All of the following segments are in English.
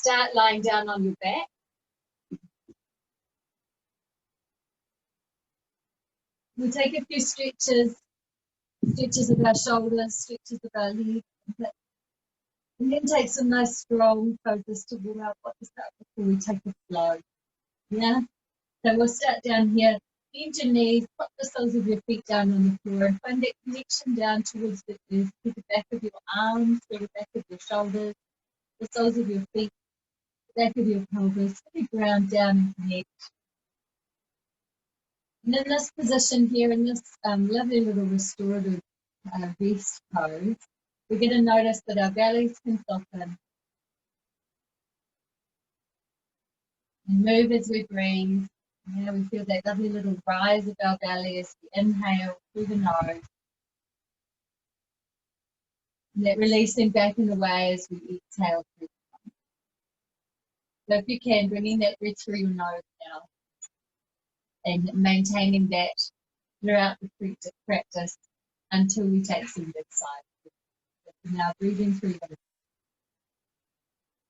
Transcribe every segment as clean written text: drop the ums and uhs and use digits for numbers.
Start lying down on your back. We'll take a few stretches of our shoulders, stretches of our legs, and then take some nice strong focus to warm up what to start before we take a flow. Yeah? So we'll start down here, bend your knees, put the soles of your feet down on the floor, and find that connection down towards the earth, to the back of your arms, to the back of your shoulders, the soles of your feet, the back of your pelvis, the ground down and connect. And in this position here, in this lovely little restorative rest pose, we're going to notice that our bellies can soften and move as we breathe. Yeah, we feel that lovely little rise of our belly as we inhale through the nose. And that releasing back and away as we exhale through the nose. So if you can, bringing that breath through your nose now and maintaining that throughout the practice until we take some big sighs. Now breathing through the nose.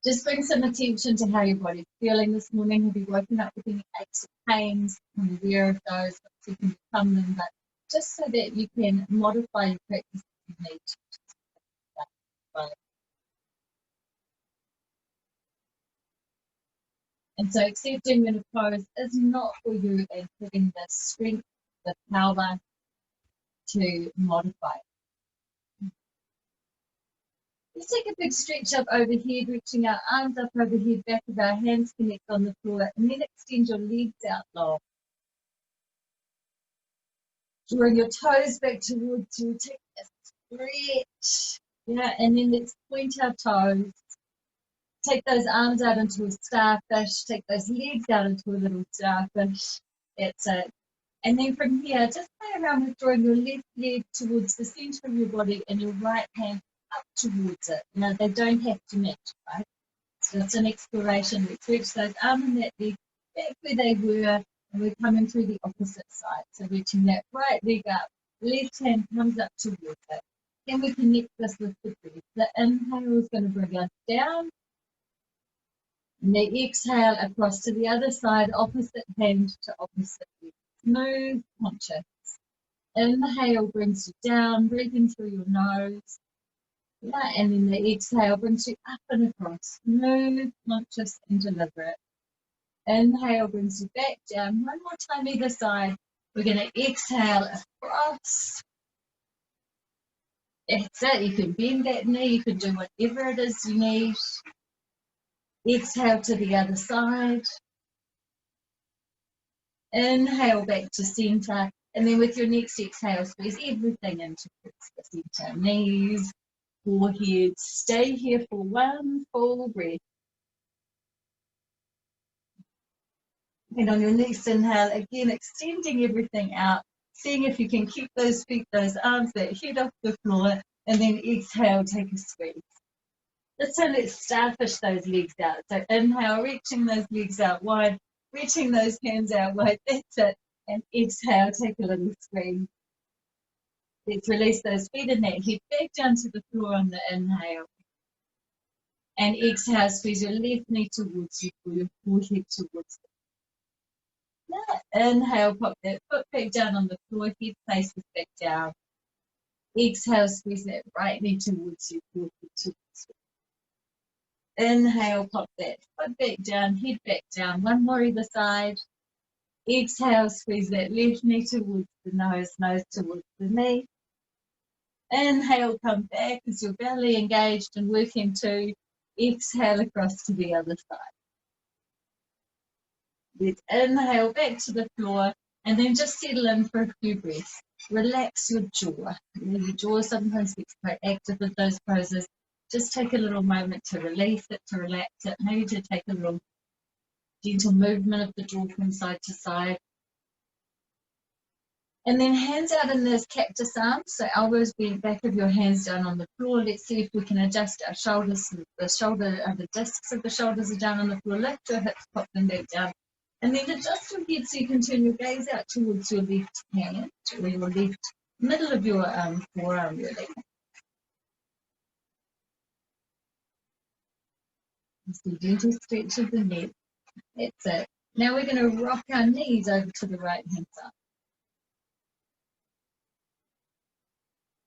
Just bring some attention to how your body's feeling this morning. Have you woken up with any aches or pains? I'm aware of those, but you can become them, but just so that you can modify your practice if you need to. And so accepting that a pose is not for you and having the strength, the power to modify it. Let's take a big stretch up overhead, reaching our arms up overhead, back of our hands connect on the floor, and then extend your legs out long. Drawing your toes back towards you, take a stretch. Yeah, and then let's point our toes. Take those arms out into a starfish, take those legs out into a little starfish. That's it. And then from here, just play around with drawing your left leg towards the center of your body and your right hand up towards it. Now, they don't have to match, right? So it's an exploration. We stretch those arms and that leg back where they were, and we're coming through the opposite side. So reaching that right leg up, left hand comes up towards it. Then we connect this with the breath. The inhale is going to bring us down. And the exhale across to the other side, opposite hand to opposite leg. Smooth, conscious. Inhale brings you down, breathing through your nose. Yeah, and then the exhale brings you up and across. Smooth, conscious, and deliberate. Inhale brings you back down. One more time either side. We're going to exhale across. That's it. You can bend that knee. You can do whatever it is you need. Exhale to the other side. Inhale back to center. And then with your next exhale, squeeze everything into the center. Knees, forehead. Stay here for one full breath. And on your next inhale, again, extending everything out. Seeing if you can keep those feet, those arms, that head off the floor. And then exhale, take a squeeze. This time, let's starfish those legs out. So inhale, reaching those legs out wide, reaching those hands out wide. That's it. And exhale, take a little squeeze. Let's release those feet and that head back down to the floor on the inhale. And exhale, squeeze your left knee towards you, or your forehead towards you. Yeah. Inhale, pop that foot back down on the floor, head faces back down. Exhale, squeeze that right knee towards you, forehead towards you. Inhale, pop that foot back down, head back down. One more either side. Exhale, squeeze that left knee towards the nose towards the knee. Inhale, come back as your belly engaged and working to exhale across to the other side. Let's inhale back to the floor and then just settle in for a few breaths. Relax your jaw. Your jaw sometimes gets quite active with those poses. Just take a little moment to release it, to relax it. Maybe to take a little gentle movement of the jaw from side to side. And then hands out in those cactus arms, so elbows bent, back of your hands down on the floor. Let's see if we can adjust our shoulders. The discs of the shoulders are down on the floor. Lift your hips, pop them back down. And then adjust your head so you can turn your gaze out towards your left hand, or your left middle of your forearm, really. Just a gentle stretch of the neck. That's it. Now we're going to rock our knees over to the right hand side.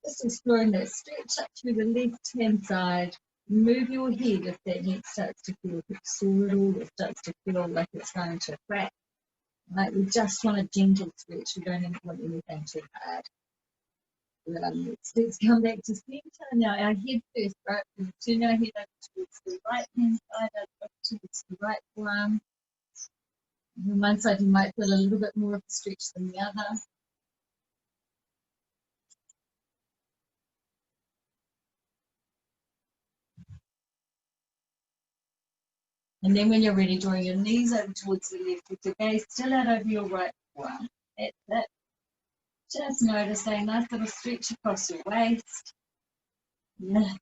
Just exploring that stretch up through the left hand side. Move your head if that neck starts to feel a bit sore at all, or starts to feel like it's going to crack. Like we just want a gentle stretch. We don't even want anything too hard. Let's come back to center. Now our head first, right? We'll turn our head over towards the right hand side, over towards the right forearm. On one side you might feel a little bit more of a stretch than the other. And then when you're ready, draw your knees over towards the left with your gaze still out over your right forearm. That's it. Just notice a nice little stretch across your waist. Yeah.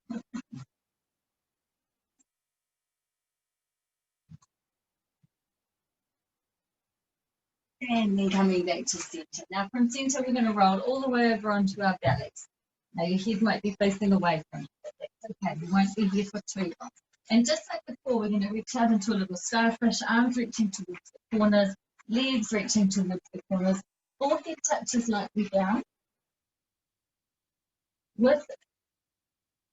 And then coming back to center. Now from center, we're going to roll all the way over onto our bellies. Now your head might be facing away from you, but that's okay. We won't be here for too long. And just like before, we're going to reach out into a little starfish, arms reaching towards the corners, legs reaching towards the corners, forehead touches lightly down. With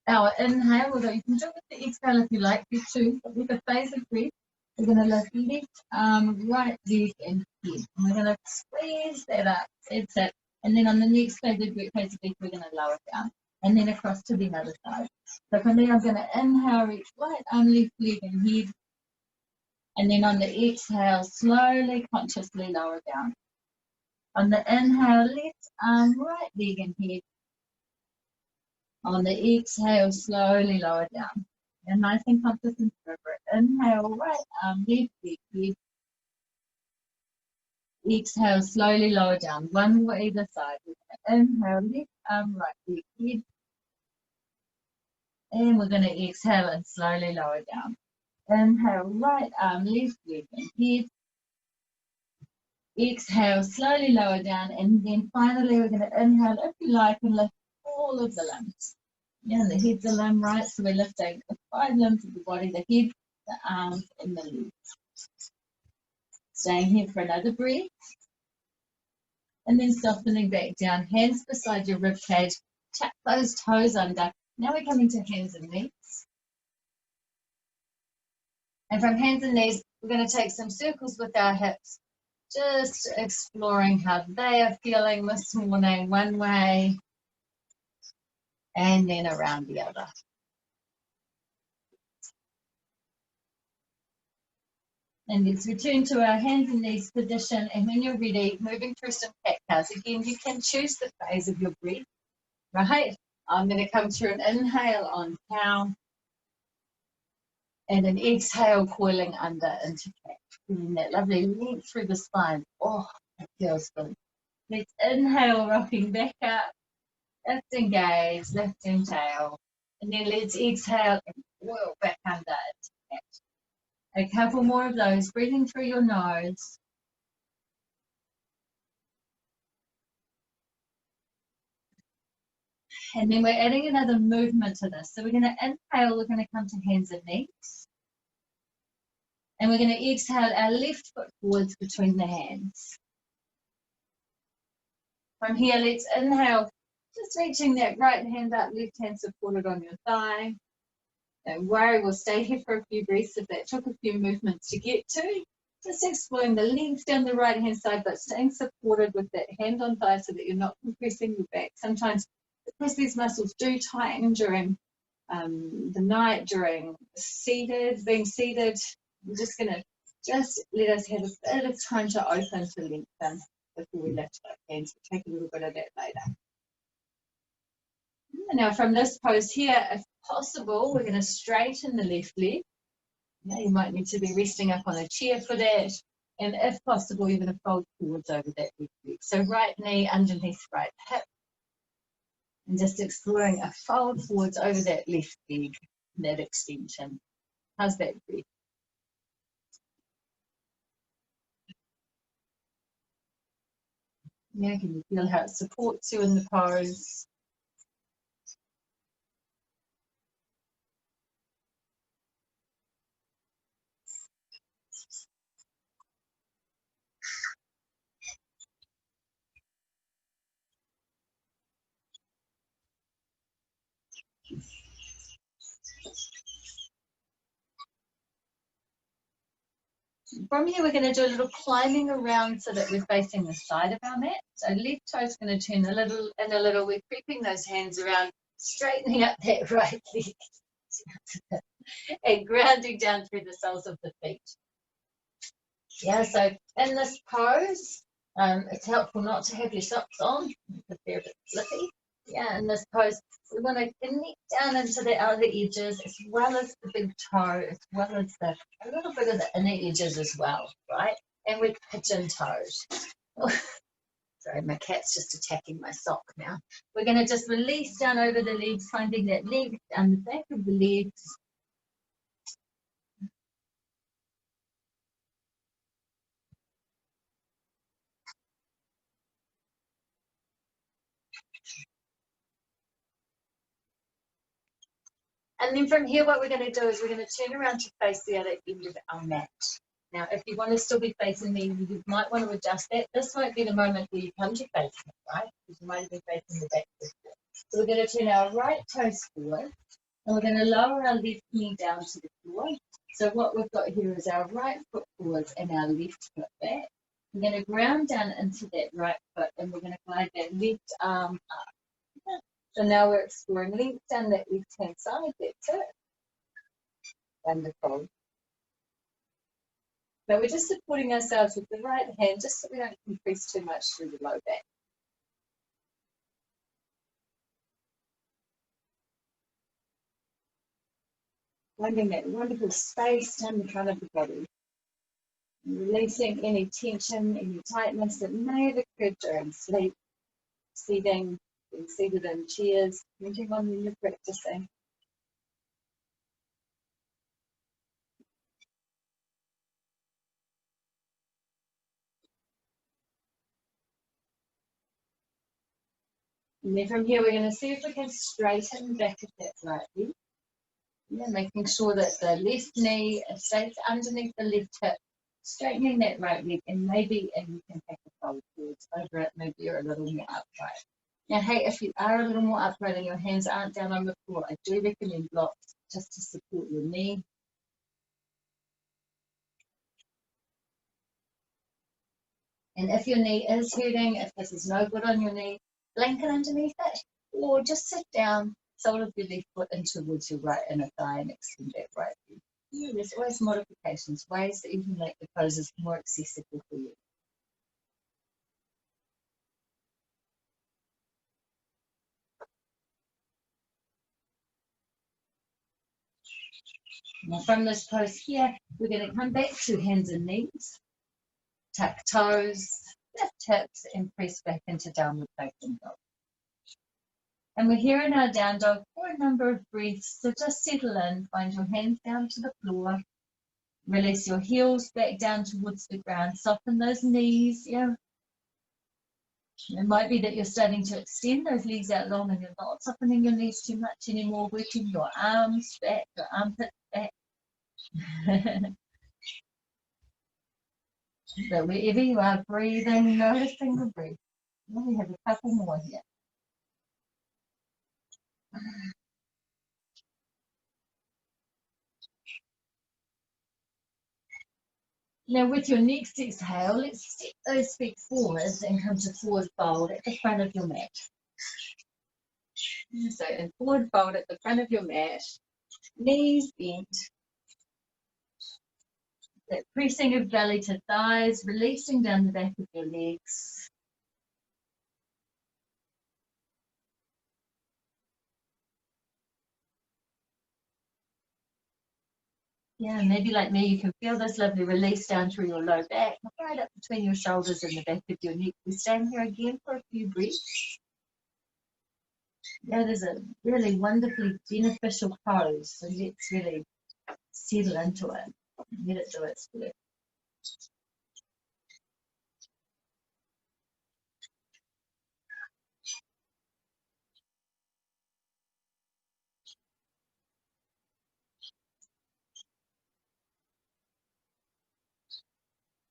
our inhale, although you can do it with the exhale if you like, you choose, but with a phase of breath, we're going to lift left arm, right leg, and head. And we're going to squeeze that up. That's it. And then on the next phase of breath, we're going to lower down. And then across to the other side. So from there, I'm going to inhale, reach right arm, left leg, and head. And then on the exhale, slowly, consciously lower down. On the inhale, left arm, right leg, and head. On the exhale, slowly lower down. And nice and consistent forever. Inhale, right arm, left leg, head. Exhale, slowly lower down. One more either side. Inhale, left arm, right leg, head. And we're going to exhale and slowly lower down. Inhale, right arm, left leg, and head. Exhale, slowly lower down. And then finally, we're going to inhale, if you like, and lift all of the limbs. Yeah, the head's a limb, right? So we're lifting the 5 limbs of the body, the head, the arms, and the legs. Staying here for another breath. And then softening back down, hands beside your rib cage. Tap those toes under. Now we're coming to hands and knees. And from hands and knees, we're going to take some circles with our hips, just exploring how they are feeling this morning, one way, and then around the other. And let's return to our hands and knees position. And when you're ready, moving through some cat cows. Again, you can choose the phase of your breath, right? I'm going to come through an inhale on cow and an exhale coiling under into cat. Feeling that lovely length through the spine. Oh, it feels good. Let's inhale, rocking back up, lifting gaze, lifting tail. And then let's exhale and coil back under into cat. A couple more of those, breathing through your nose. And then we're adding another movement to this. So we're going to inhale, we're going to come to hands and knees. And we're going to exhale our left foot forwards between the hands. From here, let's inhale, just reaching that right hand up, left hand supported on your thigh. Don't worry, we'll stay here for a few breaths if that took a few movements to get to. Just exploring the length down the right hand side, but staying supported with that hand on thigh so that you're not compressing your back. Sometimes because these muscles do tighten during the night, during being seated. We're just going to let us have a bit of time to open, to lengthen before we lift our hands. We'll take a little bit of that later. Now from this pose here, if possible, we're going to straighten the left leg. Now you might need to be resting up on a chair for that. And if possible, you're going to fold forwards over that left leg. So right knee underneath right hip. And just exploring a fold forwards over that left leg, that extension. How's that breath? Yeah, can you feel how it supports you in the pose? From here, we're going to do a little climbing around so that we're facing the side of our mat. So left toe's going to turn a little and a little. We're creeping those hands around, straightening up that right leg and grounding down through the soles of the feet. Yeah, so in this pose, it's helpful not to have your socks on if they're a bit slippy. Yeah, in this pose, we want to connect down into the outer edges as well as the big toe, as well as a little bit of the inner edges as well, right? And we're pigeon toes. Sorry, my cat's just attacking my sock now. We're going to just release down over the legs, finding that leg down the back of the legs. And then from here, what we're going to do is we're going to turn around to face the other end of our mat. Now, if you want to still be facing me, you might want to adjust that. This might be the moment where you come to face it, right? Because you might have been facing the back before. So we're going to turn our right toes forward, and we're going to lower our left knee down to the floor. So what we've got here is our right foot forwards and our left foot back. We're going to ground down into that right foot, and we're going to glide that left arm up. So now we're exploring length down that left-hand side. That's it. Wonderful. So we're just supporting ourselves with the right hand, just so we don't compress too much through the low back. Finding that wonderful space down the front of the body. Releasing any tension, any tightness that may have occurred during sleep, seating, being seated in chairs, depending on when you're practicing. And then from here, we're going to see if we can straighten the back of that right leg. Yeah, making sure that the left knee stays underneath the left hip, straightening that right leg, and maybe you can take a fold towards over it. Maybe you're a little more upright. Now, hey, if you are a little more upright and your hands aren't down on the floor, I do recommend blocks just to support your knee. And if your knee is hurting, if this is no good on your knee, blanket underneath it, or just sit down, sole of your left foot in towards your right inner thigh and extend that right leg. Yeah, there's always modifications, ways that you can make the poses more accessible for you. Now from this pose here, we're going to come back to hands and knees, tuck toes, lift hips, and press back into downward facing dog. And we're here in our down dog for a number of breaths, so just settle in, find your hands down to the floor, release your heels back down towards the ground, soften those knees, yeah. It might be that you're starting to extend those legs out long and you're not softening your knees too much anymore, working your arms back, your armpits back. So wherever you are breathing, noticing the breath. We have a couple more here. Now with your next exhale, let's step those feet forwards and come to forward fold at the front of your mat. So in forward fold at the front of your mat, knees bent. That pressing of belly to thighs, releasing down the back of your legs. Yeah, maybe like me, you can feel this lovely release down through your low back, right up between your shoulders and the back of your neck. We stand here again for a few breaths. Yeah, there's a really wonderfully beneficial pose, so let's really settle into it. Let it do its work.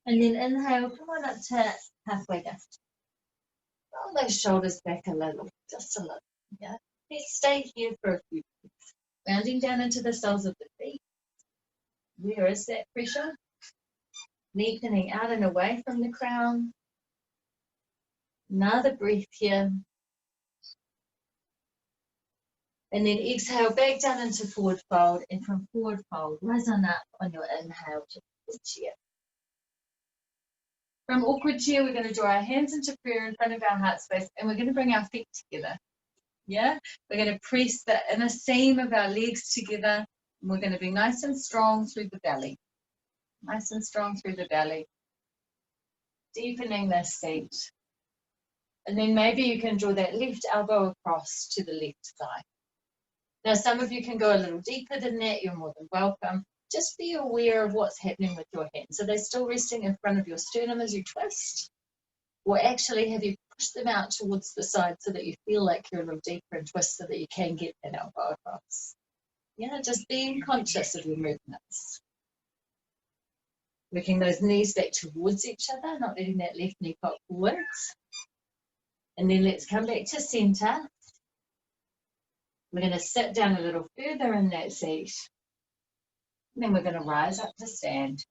And then inhale, come on up to halfway down. Roll those shoulders back a little, just a little, yeah. Let's stay here for a few minutes. Rounding down into the soles of the feet. Where is that pressure? Lengthening out and away from the crown. Another breath here. And then exhale back down into forward fold, and from forward fold, rise on up on your inhale to awkward chair. From awkward chair, we're going to draw our hands into prayer in front of our heart space, and we're going to bring our feet together. Yeah, we're going to press the inner seam of our legs together, and we're going to be nice and strong through the belly. Nice and strong through the belly. Deepening this seat. And then maybe you can draw that left elbow across to the left thigh. Now, some of you can go a little deeper than that. You're more than welcome. Just be aware of what's happening with your hands. Are they still resting in front of your sternum as you twist? Or actually, have you pushed them out towards the side so that you feel like you're a little deeper and twist so that you can get that elbow across? Yeah, just being conscious of your movements. Working those knees back towards each other, not letting that left knee pop forwards. And then let's come back to center. We're going to sit down a little further in that seat. And then we're going to rise up to stand.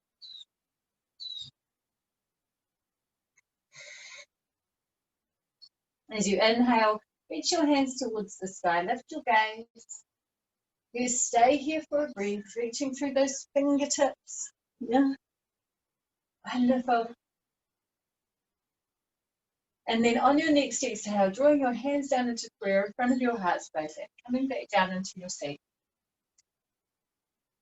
As you inhale, reach your hands towards the sky. Lift your gaze. You stay here for a breath, reaching through those fingertips. Yeah. Wonderful. And then on your next exhale, drawing your hands down into prayer in front of your heart space and coming back down into your seat.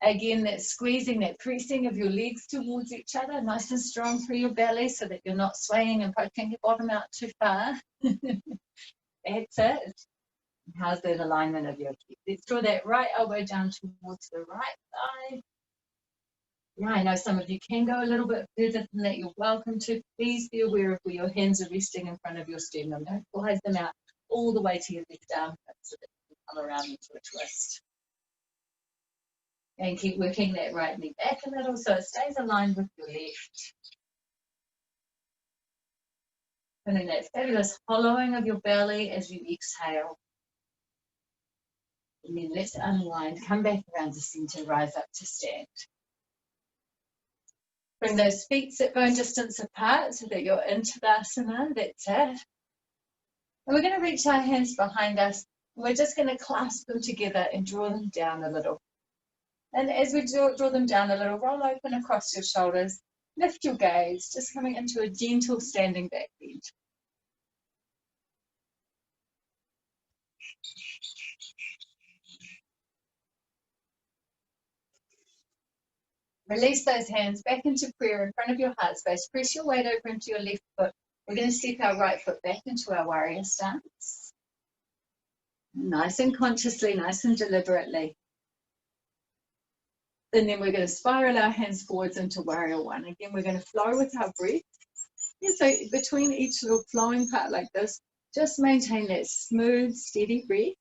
Again, that squeezing, that pressing of your legs towards each other, nice and strong through your belly so that you're not swaying and poking your bottom out too far. That's it. How's that alignment of your feet? Let's draw that right elbow down towards the right thigh. Yeah, I know some of you can go a little bit further than that. You're welcome to. Please be aware of where your hands are resting in front of your sternum. Don't glide them out all the way to your left armpit so that you can come around into a twist. And keep working that right knee back a little so it stays aligned with your left. And then that fabulous hollowing of your belly as you exhale. And then let's unwind, come back around to center, rise up to stand. Bring those feet sit bone distance apart so that you're into Tadasana. That's it. And we're going to reach our hands behind us. We're just going to clasp them together and draw them down a little. And as we draw them down a little, roll open across your shoulders. Lift your gaze, just coming into a gentle standing back bend. Release those hands back into prayer in front of your heart space. Press your weight over into your left foot. We're going to step our right foot back into our warrior stance. Nice and consciously, nice and deliberately. And then we're going to spiral our hands forwards into warrior one. Again, we're going to flow with our breath. Yeah, so between each little flowing part like this, just maintain that smooth, steady breath.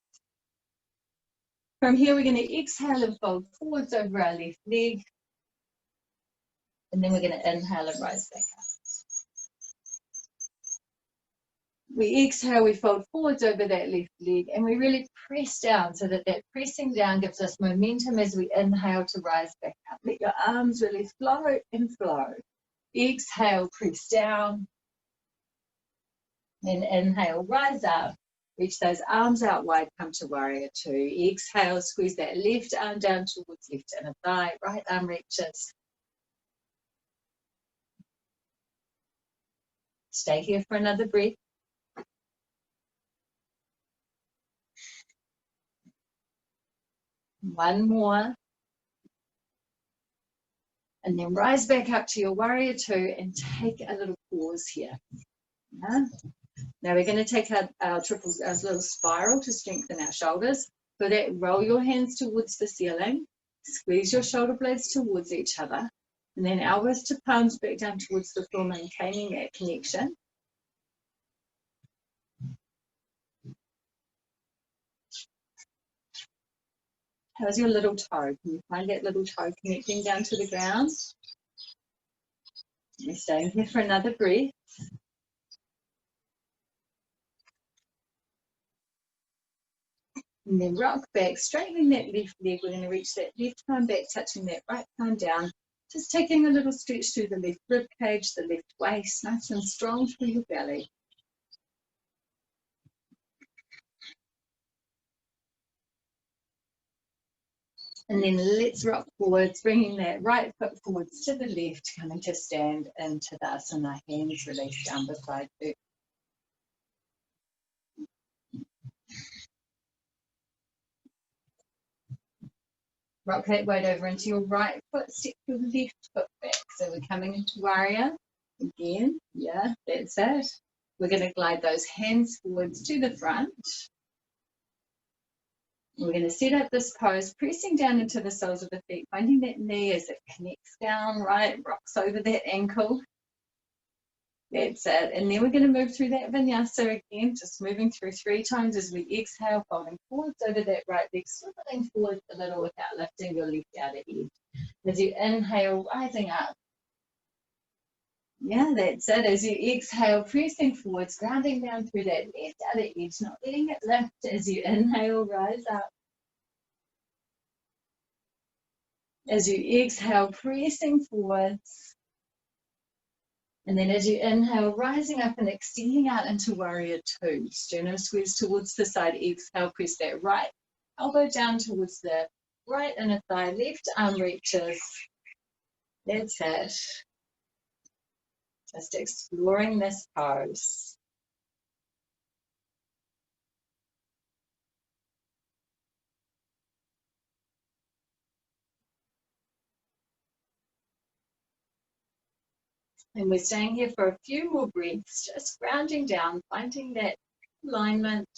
From here, we're going to exhale and fold forwards over our left leg. And then we're going to inhale and rise back up. We exhale, we fold forwards over that left leg, and we really press down so that that pressing down gives us momentum as we inhale to rise back up. Let your arms really flow and flow. Exhale, press down. Then inhale, rise up. Reach those arms out wide, come to warrior two. Exhale, squeeze that left arm down towards left inner thigh. Right arm reaches. Stay here for another breath. One more. And then rise back up to your warrior two and take a little pause here. Yeah. Now we're going to take our little spiral to strengthen our shoulders. For that, roll your hands towards the ceiling. Squeeze your shoulder blades towards each other. And then elbows to palms back down towards the floor, maintaining that connection. How's your little toe? Can you find that little toe connecting down to the ground? We're staying here for another breath. And then rock back, straightening that left leg. We're going to reach that left palm back, touching that right palm down. Just taking a little stretch through the left rib cage, the left waist, nice and strong through your belly. And then let's rock forwards, bringing that right foot forwards to the left, coming to stand into the asana, hands released down beside you. Rock that weight over into your right foot, step your left foot back. So we're coming into warrior again. Yeah, that's it. We're going to glide those hands forwards to the front. We're going to set up this pose, pressing down into the soles of the feet, finding that knee as it connects down, right, rocks over that ankle. That's it. And then we're going to move through that vinyasa again, just moving through 3 times as we exhale, folding forwards over that right leg, swiveling forwards a little without lifting your left outer edge. As you inhale, rising up. Yeah, that's it. As you exhale, pressing forwards, grounding down through that left outer edge, not letting it lift as you inhale, rise up. As you exhale, pressing forwards. And then as you inhale, rising up and extending out into warrior 2. Sternum squeeze towards the side. Exhale, press that right elbow down towards the right inner thigh. Left arm reaches. That's it. Just exploring this pose. And we're staying here for a few more breaths, just grounding down, finding that alignment.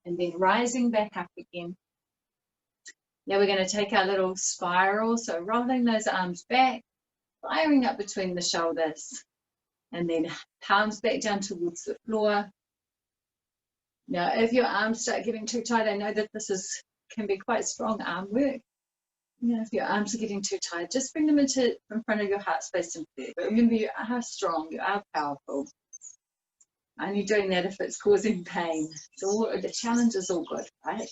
And then rising back up again. Now we're going to take our little spiral, so rolling those arms back, firing up between the shoulders, and then palms back down towards the floor. Now, if your arms start getting too tight, I know that this can be quite strong arm work. You know, if your arms are getting too tight, just bring them into in front of your heart space and there. But remember, you are strong, you are powerful. Only doing that if it's causing pain. So the challenge is all good, right?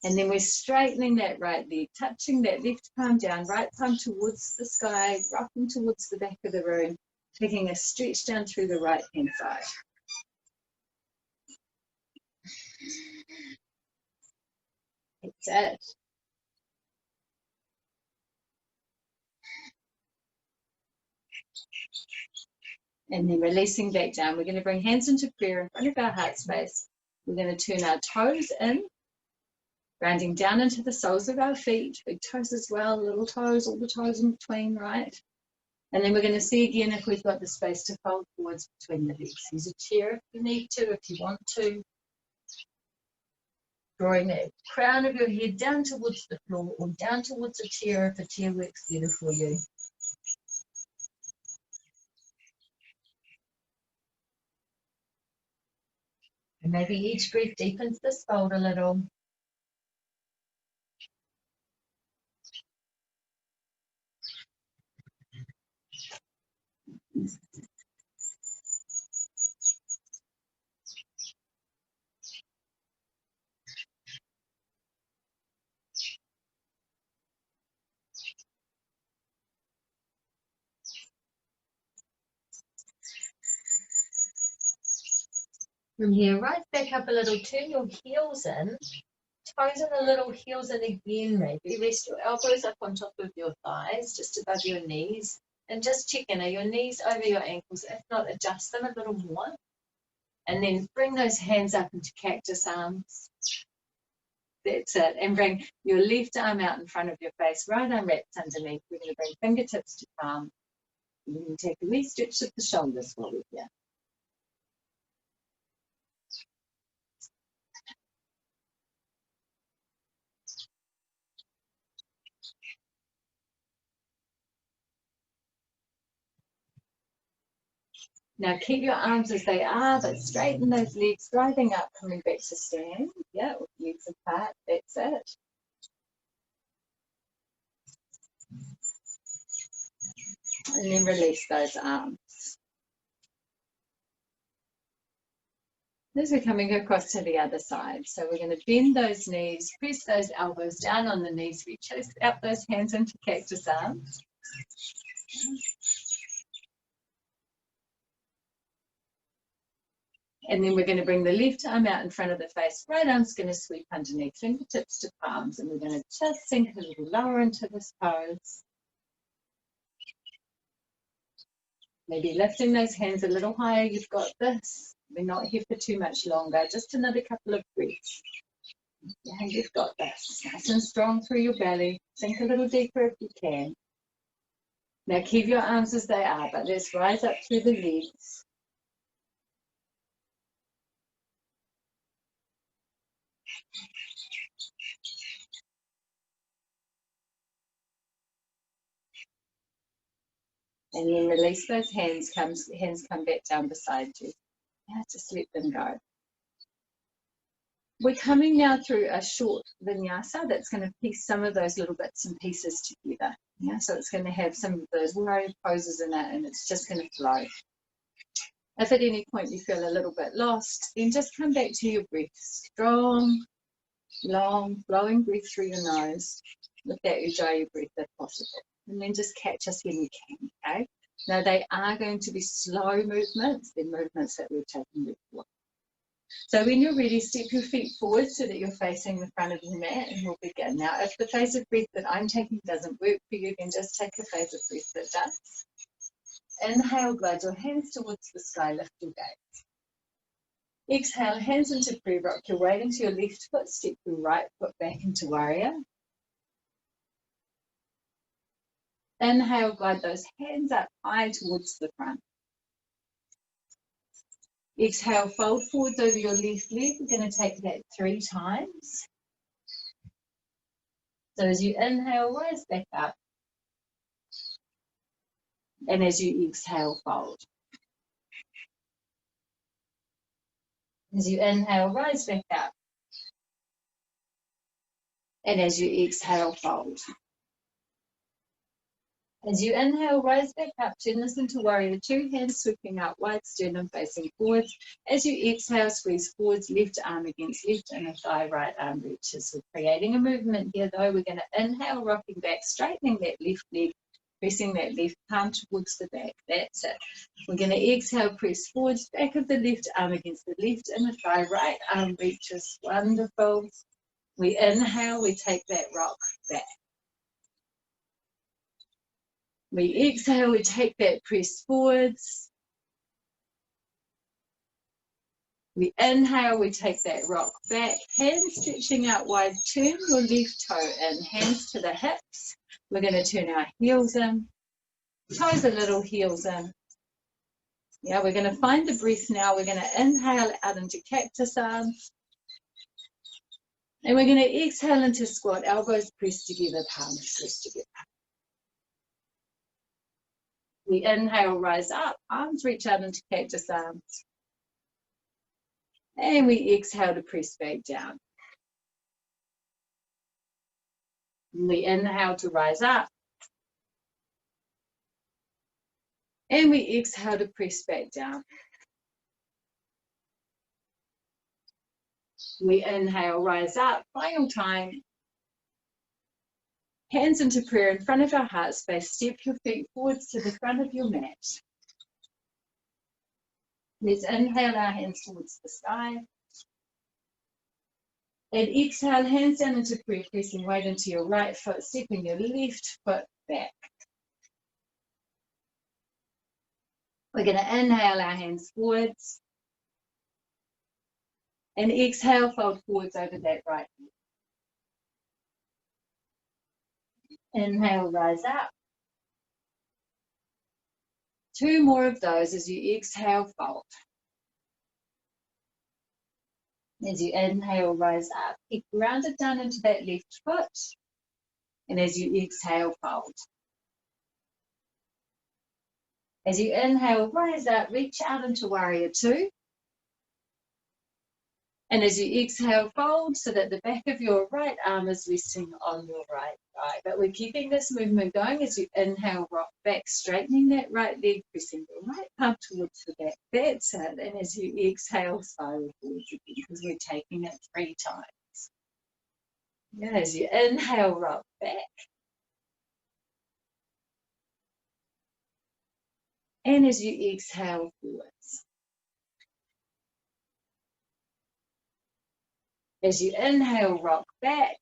And then we're straightening that right leg, touching that left palm down, right palm towards the sky, rocking towards the back of the room, taking a stretch down through the right hand side. That's it. And then releasing back down. We're going to bring hands into prayer in front of our heart space. We're going to turn our toes in, rounding down into the soles of our feet, big toes as well, little toes, all the toes in between, right? And then we're going to see again if we've got the space to fold forwards between the legs. Use a chair if you need to, if you want to. Drawing the crown of your head down towards the floor or down towards a chair if a chair works better for you. And maybe each breath deepens this fold a little. From here, right back up a little, turn your heels in, toes in a little, heels in again maybe. Rest your elbows up on top of your thighs, just above your knees. And just check in, are your knees over your ankles? If not, adjust them a little more. And then bring those hands up into cactus arms. That's it. And bring your left arm out in front of your face, right arm wrapped underneath. We're going to bring fingertips to palm. And then take a wee stretch of the shoulders while we're here. Now keep your arms as they are, but straighten those legs, driving up, coming back to stand. Yeah, with legs apart, that's it. And then release those arms. As we're coming across to the other side, so we're going to bend those knees, press those elbows down on the knees, reach out those hands into cactus arms. And then we're going to bring the left arm out in front of the face, right arm's going to sweep underneath, fingertips to palms, and we're going to just sink a little lower into this pose. Maybe lifting those hands a little higher, you've got this. We're not here for too much longer, just another couple of breaths. Yeah, you've got this. Nice and strong through your belly. Sink a little deeper if you can. Now keep your arms as they are, but let's rise up through the legs. And then release those hands, hands come back down beside you. Yeah, just let them go. We're coming now through a short vinyasa that's going to piece some of those little bits and pieces together. Yeah, so it's going to have some of those warrior poses in it, and it's just going to flow. If at any point you feel a little bit lost, then just come back to your breath. Strong, long, flowing breath through your nose. With that, ujjayi breath if possible. And then just catch us when you can, okay? Now, they are going to be slow movements. They're movements that we've taken before. So when you're ready, step your feet forward so that you're facing the front of your mat, and we'll begin. Now, if the phase of breath that I'm taking doesn't work for you, then just take a phase of breath that does. Inhale, glide your hands towards the sky, lift your gaze. Exhale, hands into prayer, rock your weight into your left foot, step your right foot back into warrior. Inhale, glide those hands up high towards the front. Exhale, fold forwards over your left leg. We're going to take that 3 times. So as you inhale, rise back up. And as you exhale, fold. As you inhale, rise back up. And as you exhale, fold. As you inhale, rise back up, turn this into warrior 2, hands sweeping out wide, sternum facing forwards. As you exhale, squeeze forwards, left arm against left inner thigh, right arm reaches. We're creating a movement here though. We're going to inhale, rocking back, straightening that left leg, pressing that left palm towards the back. That's it. We're going to exhale, press forwards, back of the left arm against the left inner thigh, right arm reaches. Wonderful. We inhale, we take that rock back. We exhale, we take that press forwards. We inhale, we take that rock back. Hands stretching out wide, turn your left toe in, hands to the hips. We're going to turn our heels in, toes a little, heels in. Yeah, we're going to find the breath now. We're going to inhale out into cactus arms. And we're going to exhale into squat, elbows pressed together, palms pressed together. We inhale, rise up, arms reach out into cactus arms. And we exhale to press back down. We inhale to rise up. And we exhale to press back down. We inhale, rise up, final time. Hands into prayer in front of our heart space. Step your feet forwards to the front of your mat. Let's inhale our hands towards the sky. And exhale, hands down into prayer, pressing weight into your right foot, stepping your left foot back. We're going to inhale our hands forwards. And exhale, fold forwards over that right knee. Inhale, rise up. 2 more of those as you exhale, fold. As you inhale, rise up. Keep grounded down into that left foot. And as you exhale, fold. As you inhale, rise up, reach out into warrior two. And as you exhale, fold so that the back of your right arm is resting on your right thigh. But we're keeping this movement going as you inhale, rock back, straightening that right leg, pressing your right palm towards the back. That's it. And as you exhale, spiral forwards again, because we're taking it 3 times. Yeah, as you inhale, rock back. And as you exhale, forwards. As you inhale, rock back.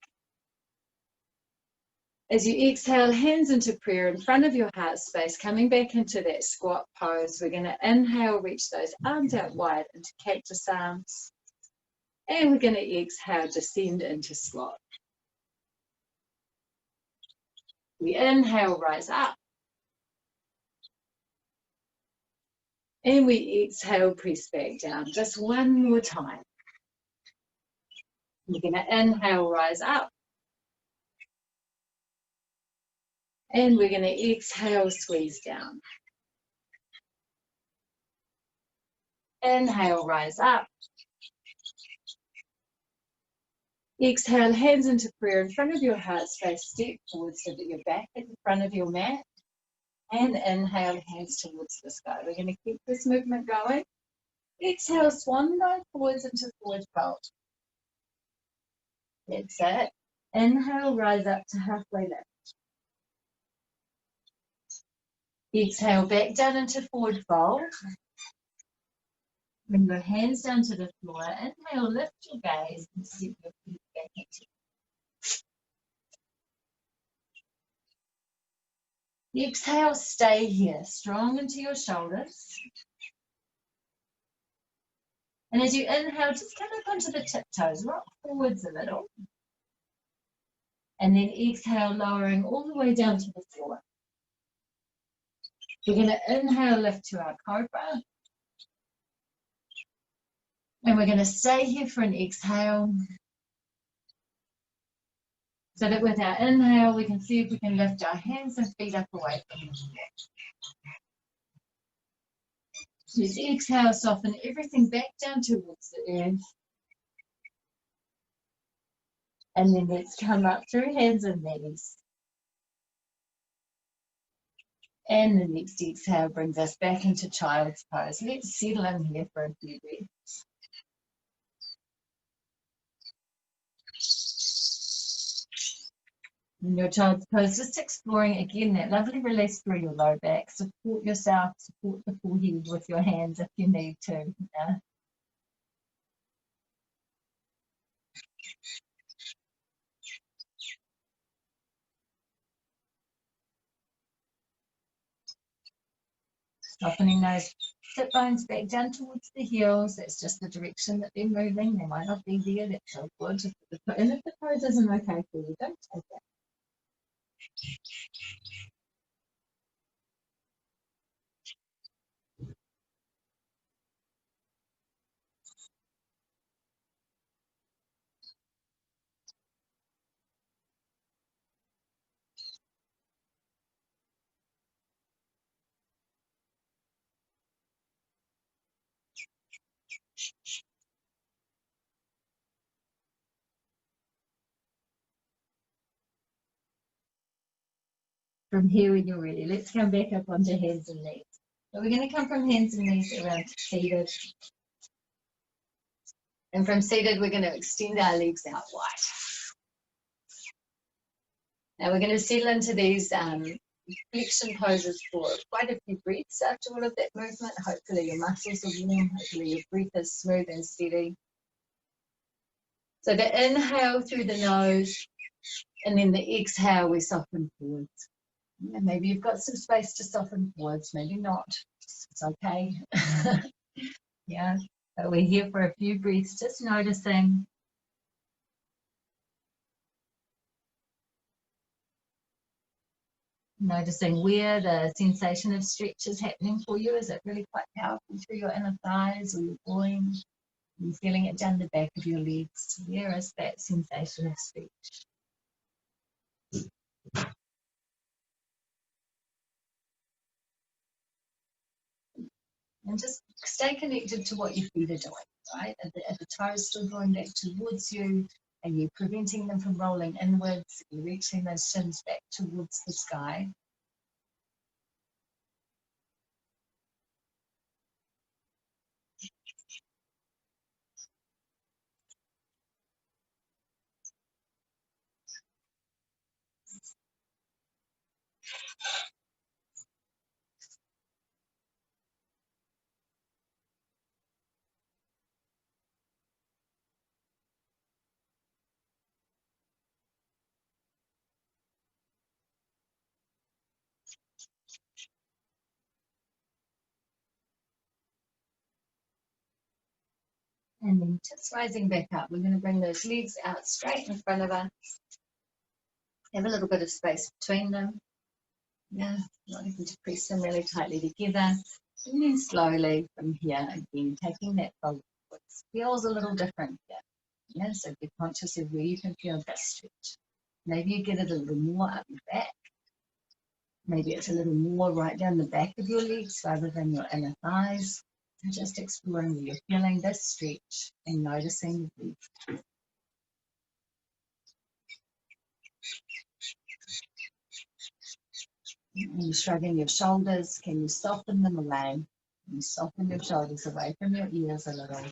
As you exhale, hands into prayer in front of your heart space, coming back into that squat pose. We're going to inhale, reach those arms out wide into cactus arms. And we're going to exhale, descend into slot. We inhale, rise up. And we exhale, press back down. Just one more time. We're going to inhale, rise up. And we're going to exhale, squeeze down. Inhale, rise up. Exhale, hands into prayer in front of your heart space. Step forward so that you're back at the front of your mat. And inhale, hands towards the sky. We're going to keep this movement going. Exhale, swan dive forwards into forward fold. That's it. Inhale, rise up to halfway lift. Exhale, back down into forward fold. Bring your hands down to the floor. Inhale, lift your gaze and step your feet back into. Exhale, stay here, strong into your shoulders. And as you inhale, just come up onto the tiptoes, rock forwards a little. And then exhale, lowering all the way down to the floor. We're going to inhale, lift to our cobra. And we're going to stay here for an exhale. So that with our inhale, we can see if we can lift our hands and feet up away from the neck. Just exhale, soften everything back down towards the earth. And then let's come up through hands and knees. And the next exhale brings us back into child's pose. Let's settle in here for a few breaths. In your child's pose, just exploring again that lovely release through your low back. Support yourself, support the forehead with your hands if you need to. Yeah. Softening those sit bones back down towards the heels. That's just the direction that they're moving. They might not be there. That's so good. And if the pose isn't okay for you, don't take it. From here, when you're ready, let's come back up onto hands and knees. So we're going to come from hands and knees around to seated. And from seated, we're going to extend our legs out wide. Now we're going to settle into these flexion poses for quite a few breaths after all of that movement. Hopefully your muscles are warm. Hopefully your breath is smooth and steady. So the inhale through the nose, and then the exhale, we soften forwards. Yeah, maybe you've got some space to soften forwards, maybe not. It's okay. Yeah, but we're here for a few breaths, just noticing. Noticing where the sensation of stretch is happening for you. Is it really quite powerful through your inner thighs or your groin? You're feeling it down the back of your legs. Where is that sensation of stretch? And just stay connected to what your feet are doing, right? Are the toes still going back towards you? Are you preventing them from rolling inwards? Are you reaching those shins back towards the sky? And then just rising back up, we're going to bring those legs out straight in front of us. Have a little bit of space between them. Yeah, not having to press them really tightly together. And then slowly from here, again, taking that fold forwards. Feels a little different here. Yeah, so be conscious of where you can feel that stretch. Maybe you get it a little more up your back. Maybe it's a little more right down the back of your legs rather than your inner thighs. And just exploring where you're feeling this stretch and noticing the breath. And you're shrugging your shoulders. Can you soften them away? Can you soften your shoulders away from your ears a little?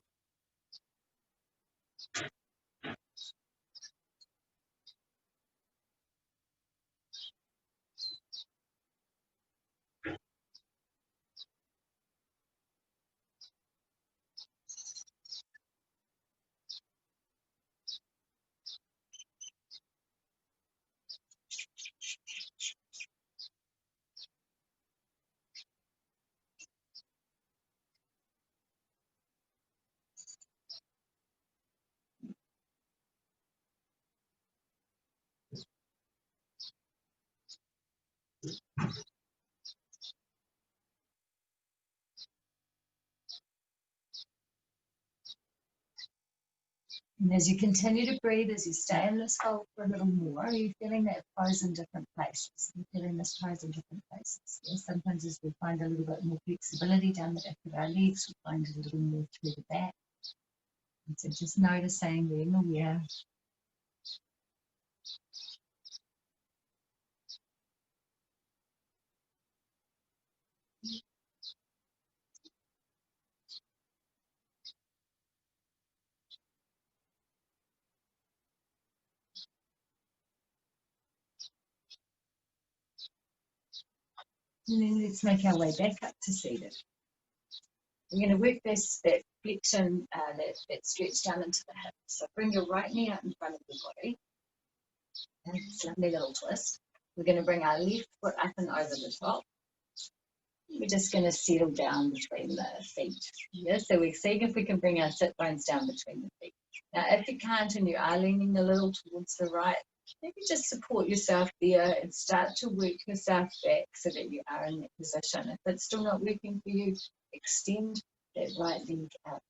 And as you continue to breathe, as you stay in this hold for a little more, are you feeling that pose in different places? You're feeling this pose in different places. Yes, sometimes as we find a little bit more flexibility down the back of our legs, we find it a little more through the back. And so just noticing, being aware. And then let's make our way back up to seated. We're going to work that flexion, that stretch down into the hip. So bring your right knee out in front of your body. And it's a lovely little twist. We're going to bring our left foot up and over the top. We're just going to settle down between the feet. Yeah, so we're seeing if we can bring our sit bones down between the feet. Now, if you can't and you are leaning a little towards the right, maybe just support yourself there and start to work yourself back so that you are in that position. If it's still not working for you, extend that right leg out.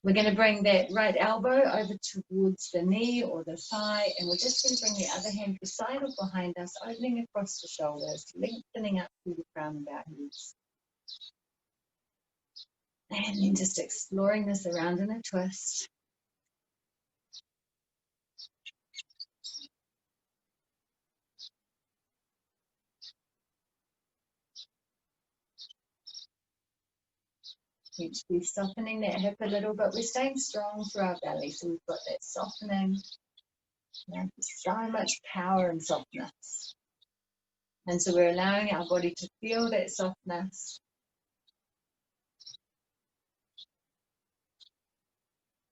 We're going to bring that right elbow over towards the knee or the thigh, and we're just going to bring the other hand beside or behind us, opening across the shoulders, lengthening up through the crown of our heads. And then just exploring this around in a twist. Each we're softening that hip a little, but we're staying strong through our belly, so we've got that softening. There's so much power in softness. And so we're allowing our body to feel that softness.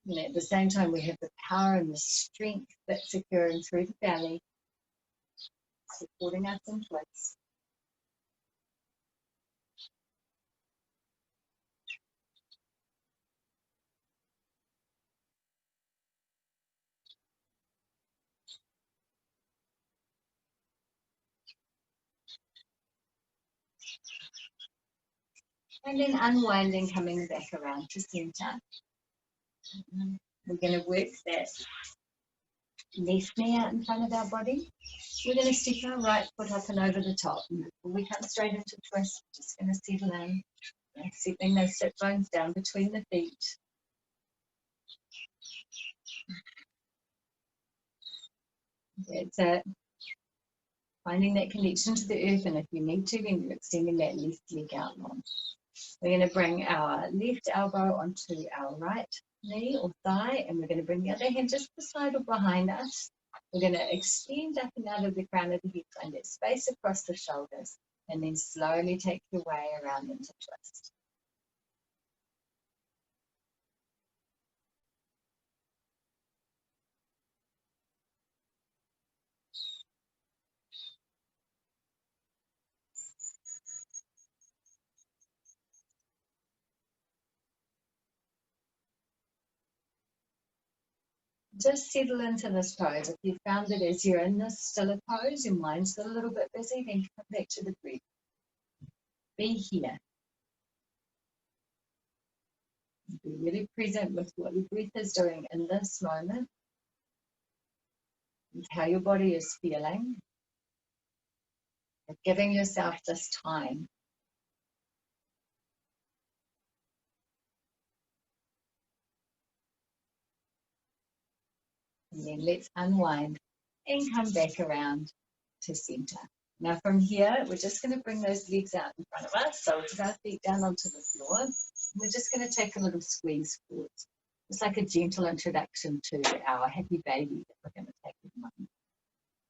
And at the same time, we have the power and the strength that's occurring through the belly, supporting us in place. And then unwinding, coming back around to center. We're going to work that left knee out in front of our body. We're going to stick our right foot up and over the top. And before we come straight into twist, we're just going to settle in. And settling those sit bones down between the feet. That's it. Finding that connection to the earth, and if you need to, then you're extending that left leg out long. We're going to bring our left elbow onto our right knee or thigh, and we're going to bring the other hand just beside or behind us. We're going to extend up and out of the crown of the head, find that space across the shoulders, and then slowly take your way around into twist. Just settle into this pose. If you found that as you're in this stiller pose, your mind's got a little bit busy, then come back to the breath. Be here. Be really present with what your breath is doing in this moment, with how your body is feeling, and giving yourself this time. And then let's unwind and come back around to center. Now from here, we're just going to bring those legs out in front of us, soles of our feet down onto the floor. We're just going to take a little squeeze forward. It's like a gentle introduction to our happy baby that we're going to take in a moment.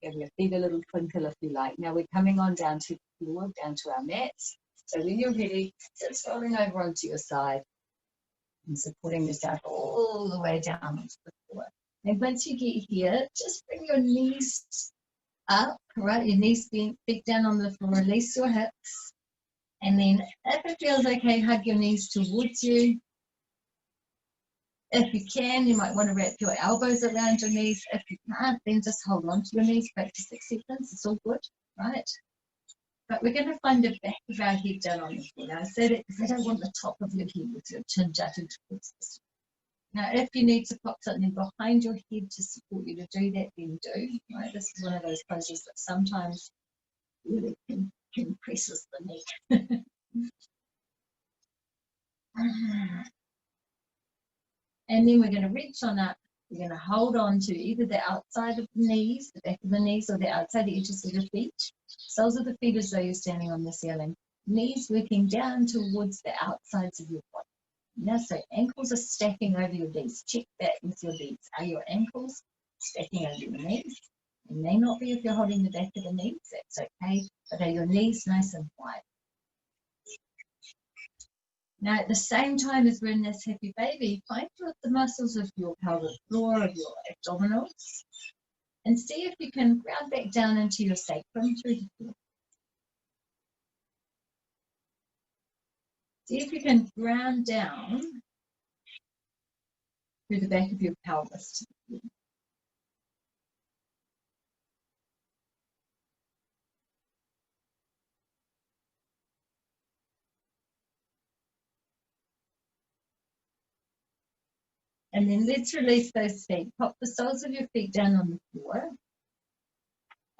Give your feet a little twinkle if you like. Now we're coming on down to the floor, down to our mats. So when you're ready, just rolling over onto your side and supporting yourself all the way down onto the floor. And once you get here, just bring your knees up, right? Your knees bent, feet down on the floor, release your hips. And then if it feels okay, hug your knees towards you. If you can, you might want to wrap your elbows around your knees. If you can't, then just hold on to your knees, practice acceptance, it's all good, right? But we're going to find the back of our head down on the floor. Now I say that because I don't want the top of your head with your chin jutting towards this. Now if you need to pop something behind your head to support you to do that, then do, right? This is one of those poses that sometimes really compresses the neck. And then we're going to reach on up. We're going to hold on to either the outside of the knees, the back of the knees, or the outside edges of the feet. Soles of the feet as though you're standing on the ceiling. Knees working down towards the outsides of your body. Now, so ankles are stacking over your knees. Check that with your knees. Are your ankles stacking over your knees? It may not be if you're holding the back of the knees, that's okay. But are your knees nice and wide? Now, at the same time as we're in this happy baby, find the muscles of your pelvic floor, of your abdominals, and see if you can ground back down into your sacrum through the floor. See if you can ground down through the back of your pelvis. And then let's release those feet. Pop the soles of your feet down on the floor.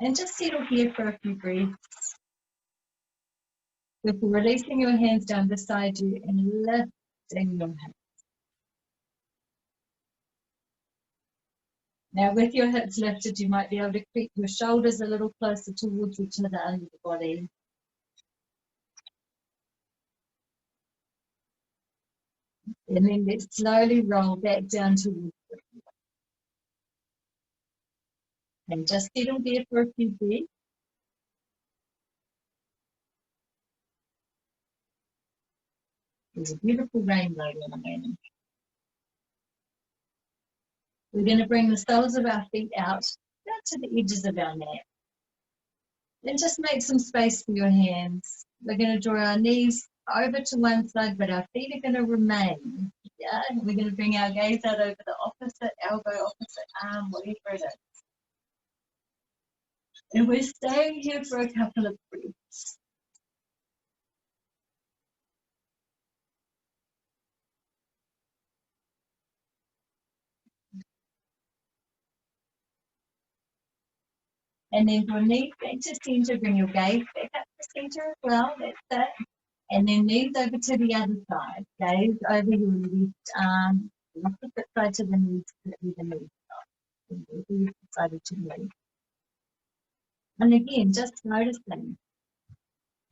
And just settle here for a few breaths. Before releasing your hands down beside you and lifting your hips. Now with your hips lifted, you might be able to creep your shoulders a little closer towards each other under the body. And then let's slowly roll back down towards the floor. And just settle there for a few breaths. There's a beautiful rainbow in. We're going to bring the soles of our feet out down to the edges of our mat. Then just make some space for your hands. We're going to draw our knees over to one side, but our feet are going to remain. Yeah, we're going to bring our gaze out over the opposite elbow, opposite arm, whatever it is. And we're staying here for a couple of breaths. And then from knees back to center, bring your gaze back up to center as well. That's it. And then knees over to the other side. Gaze over your left arm, opposite side to the knees, with the knee side to the knee. And again, just noticing.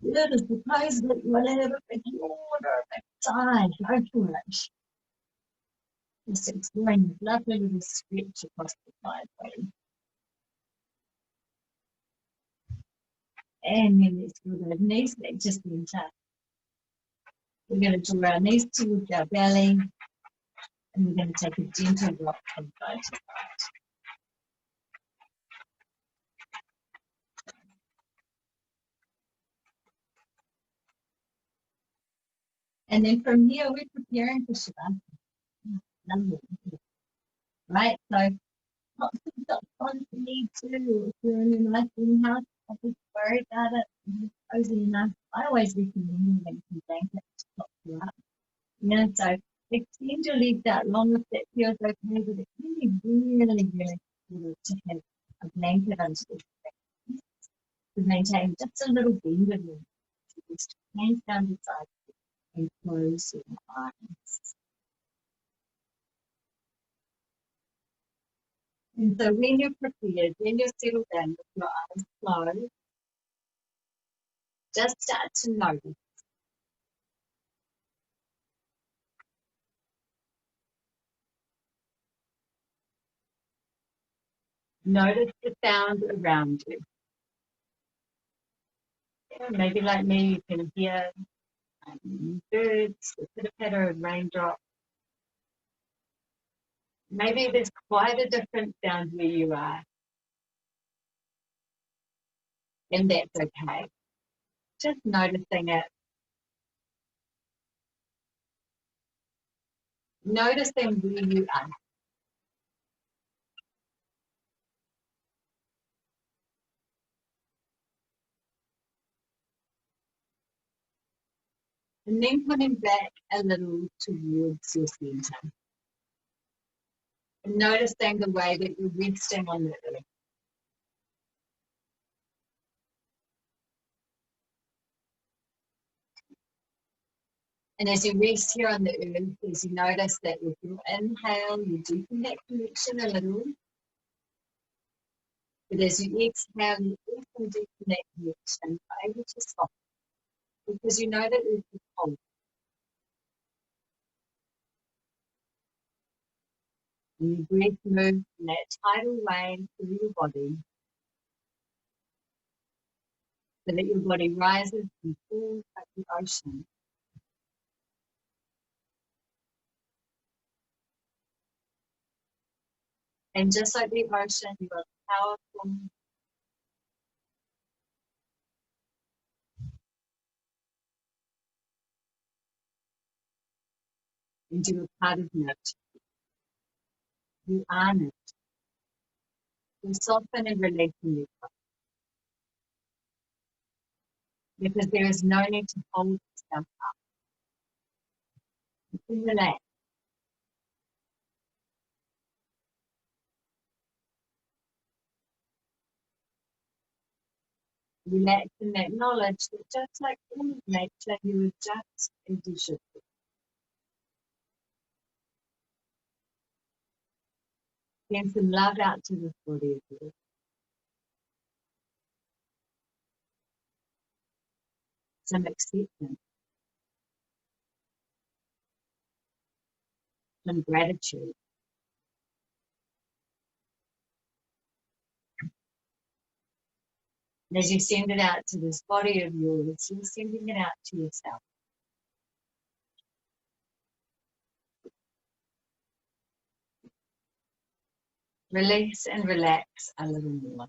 Notice the pose that you want to have a big yawn or a big sigh. Go for it. Just exploring this lovely little stretch across the side body. And then let's draw those knees back to center. We're going to draw our knees towards our belly. And we're going to take a gentle rock from side to side. And then from here, we're preparing for Shavasana. Right? So, not too on for me too. If you're in a nice house, don't be worried about it. It's cozy enough. I always recommend having some blankets to top you up. You know, so extend your legs out long if that feels okay, but it can be really, really good to have a blanket under the legs to maintain just a little bend in your chest. Hands down the side and close your eyes. And so when you're prepared, when you're settled in with your eyes closed, just start to notice. Notice the sound around you. Yeah, maybe like me, you can hear birds, the pitter-patter of raindrops. Maybe there's quite a different sound where you are. And that's okay. Just noticing it. Noticing where you are. And then coming back a little towards your center. And noticing the way that you're resting on the earth. And as you rest here on the earth, as you notice that with your inhale, you deepen that connection a little. But as you exhale, you also deepen that connection, able to stop. Because you know that it's cold. And your breath moves in that tidal wave through your body. So that your body rises and falls like the ocean. And just like the ocean, you are powerful. And you are part of nature. You are nature. You soften and release in yourself. Because there is no need to hold yourself up. You can relax. Relax and acknowledge that just like all of nature, you are just as you should be. Send some love out to this body of yours. Some acceptance. Some gratitude. And as you send it out to this body of yours, you're sending it out to yourself. Release and relax a little more.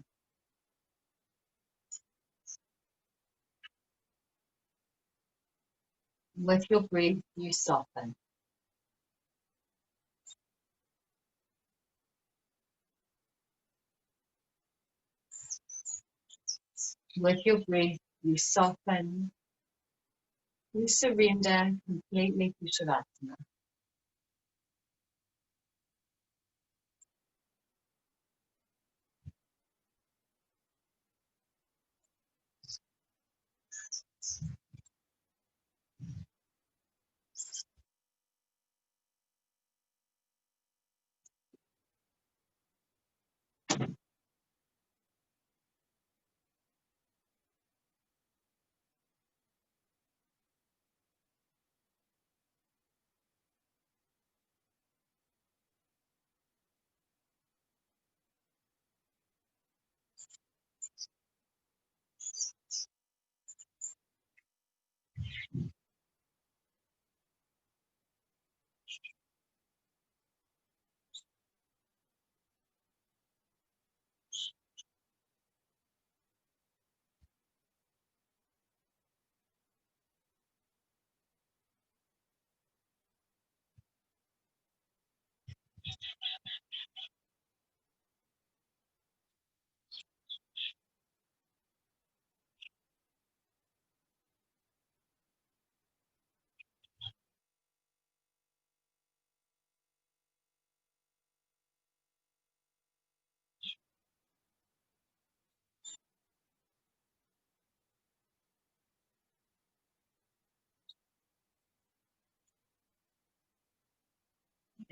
With your breath, you soften. With your breath, you soften. You surrender completely to Shavasana.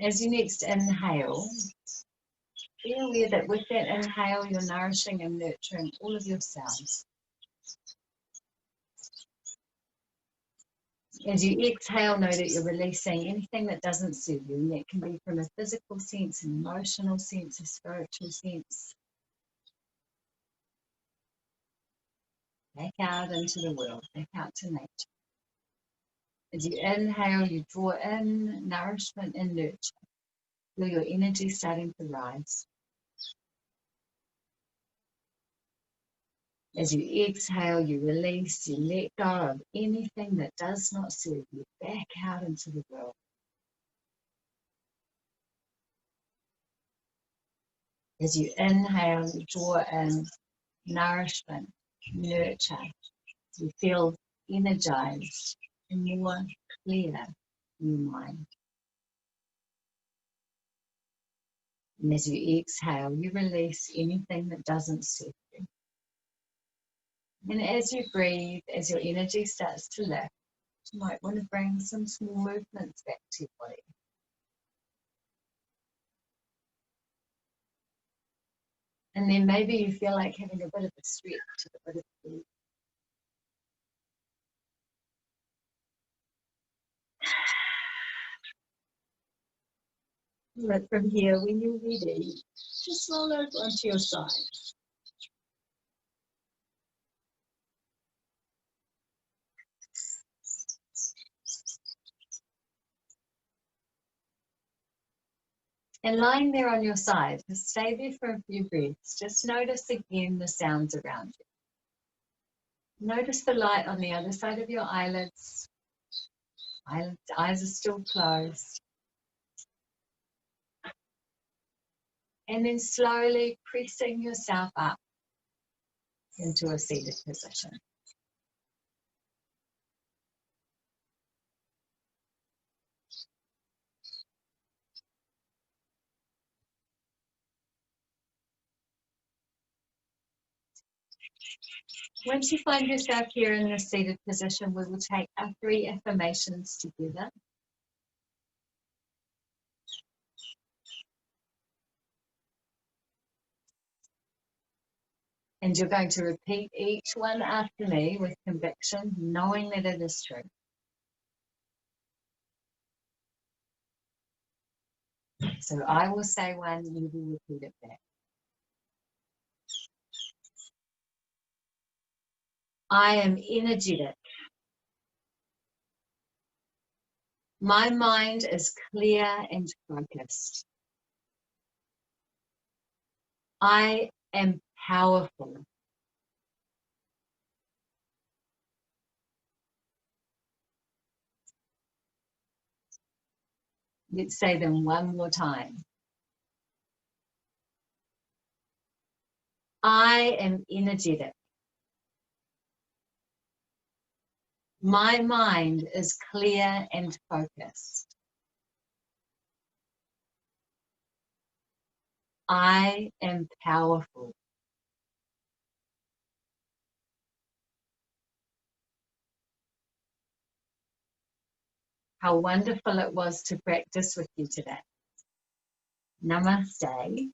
As you next inhale, be aware that with that inhale, you're nourishing and nurturing all of your cells. As you exhale, know that you're releasing anything that doesn't serve you, and that can be from a physical sense, an emotional sense, a spiritual sense. Back out into the world, back out to nature. As you inhale, you draw in nourishment and nurture. Feel your energy starting to rise. As you exhale, you release, you let go of anything that does not serve you, back out into the world. As you inhale, you draw in nourishment, nurture. You feel energized and more clear in your mind. And as you exhale, you release anything that doesn't serve you. And as you breathe, as your energy starts to lift, you might want to bring some small movements back to your body. And then maybe you feel like having a bit of a stretch, a bit of a breathe. But from here, when you're ready, just roll over onto your side. And lying there on your side, just stay there for a few breaths. Just notice again the sounds around you. Notice the light on the other side of your eyelids. Eyes are still closed. And then slowly pressing yourself up into a seated position. Once you find yourself here in the seated position, we will take our 3 affirmations together. And you're going to repeat each one after me with conviction, knowing that it is true. So I will say one, you will repeat it back. I am energetic. My mind is clear and focused. I am powerful. Let's say them one more time. I am energetic. My mind is clear and focused. I am powerful. How wonderful it was to practice with you today. Namaste.